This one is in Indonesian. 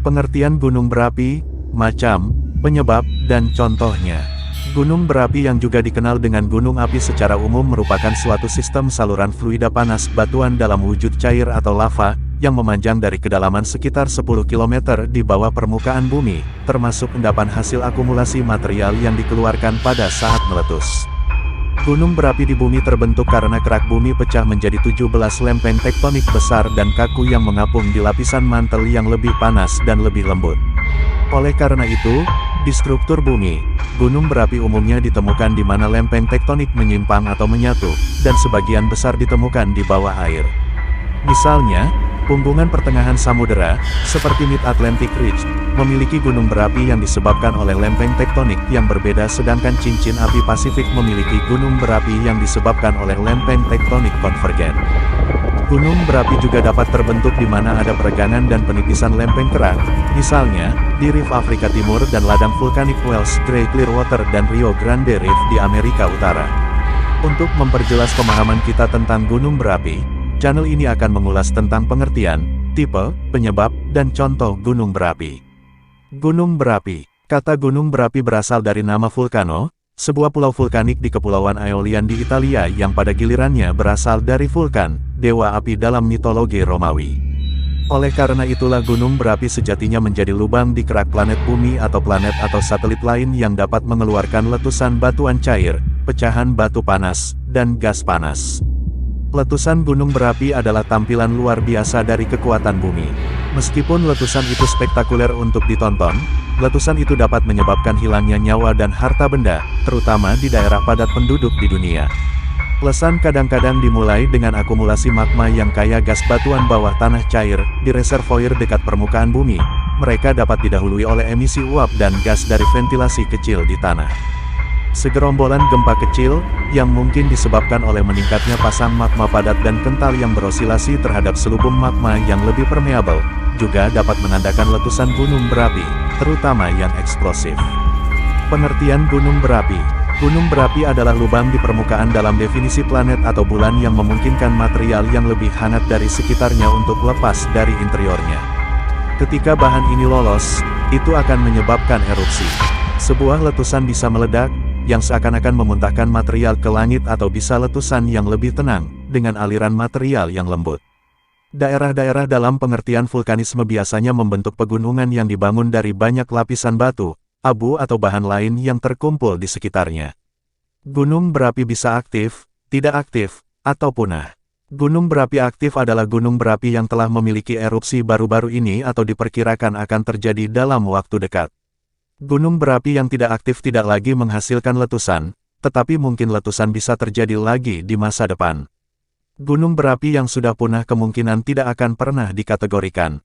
Pengertian gunung berapi, macam, penyebab, dan contohnya. Gunung berapi yang juga dikenal dengan gunung api secara umum merupakan suatu sistem saluran fluida panas batuan dalam wujud cair atau lava, yang memanjang dari kedalaman sekitar 10 km di bawah permukaan bumi, termasuk endapan hasil akumulasi material yang dikeluarkan pada saat meletus. Gunung berapi di bumi terbentuk karena kerak bumi pecah menjadi 17 lempeng tektonik besar dan kaku yang mengapung di lapisan mantel yang lebih panas dan lebih lembut. Oleh karena itu, di struktur bumi, gunung berapi umumnya ditemukan di mana lempeng tektonik menyimpang atau menyatu, dan sebagian besar ditemukan di bawah air. Misalnya, punggungan pertengahan samudera, seperti Mid-Atlantic Ridge, memiliki gunung berapi yang disebabkan oleh lempeng tektonik yang berbeda sedangkan cincin api Pasifik memiliki gunung berapi yang disebabkan oleh lempeng tektonik konvergen. Gunung berapi juga dapat terbentuk di mana ada peregangan dan penipisan lempeng kerak, misalnya, di Rif Afrika Timur dan ladang vulkanik Wells, Grey Clearwater dan Rio Grande Reef di Amerika Utara. Untuk memperjelas pemahaman kita tentang gunung berapi, channel ini akan mengulas tentang pengertian, tipe, penyebab, dan contoh gunung berapi. Gunung berapi. Kata gunung berapi berasal dari nama Vulcano, sebuah pulau vulkanik di Kepulauan Aeolian di Italia yang pada gilirannya berasal dari Vulkan, dewa api dalam mitologi Romawi. Oleh karena itulah gunung berapi sejatinya menjadi lubang di kerak planet bumi atau planet atau satelit lain yang dapat mengeluarkan letusan batuan cair, pecahan batu panas, dan gas panas. Letusan gunung berapi adalah tampilan luar biasa dari kekuatan bumi. Meskipun letusan itu spektakuler untuk ditonton, letusan itu dapat menyebabkan hilangnya nyawa dan harta benda, terutama di daerah padat penduduk di dunia. Lesan kadang-kadang dimulai dengan akumulasi magma yang kaya gas batuan bawah tanah cair, di reservoir dekat permukaan bumi. Mereka dapat didahului oleh emisi uap dan gas dari ventilasi kecil di tanah. Segerombolan gempa kecil, yang mungkin disebabkan oleh meningkatnya pasang magma padat dan kental yang berosilasi terhadap selubung magma yang lebih permeabel, juga dapat menandakan letusan gunung berapi, terutama yang eksplosif. Pengertian gunung berapi. Gunung berapi adalah lubang di permukaan dalam definisi planet atau bulan yang memungkinkan material yang lebih hangat dari sekitarnya untuk lepas dari interiornya. Ketika bahan ini lolos, itu akan menyebabkan erupsi. Sebuah letusan bisa meledak, yang seakan-akan memuntahkan material ke langit atau bisa letusan yang lebih tenang, dengan aliran material yang lembut. Daerah-daerah dalam pengertian vulkanisme biasanya membentuk pegunungan yang dibangun dari banyak lapisan batu, abu atau bahan lain yang terkumpul di sekitarnya. Gunung berapi bisa aktif, tidak aktif, atau punah. Gunung berapi aktif adalah gunung berapi yang telah memiliki erupsi baru-baru ini atau diperkirakan akan terjadi dalam waktu dekat. Gunung berapi yang tidak aktif tidak lagi menghasilkan letusan, tetapi mungkin letusan bisa terjadi lagi di masa depan. Gunung berapi yang sudah punah kemungkinan tidak akan pernah dikategorikan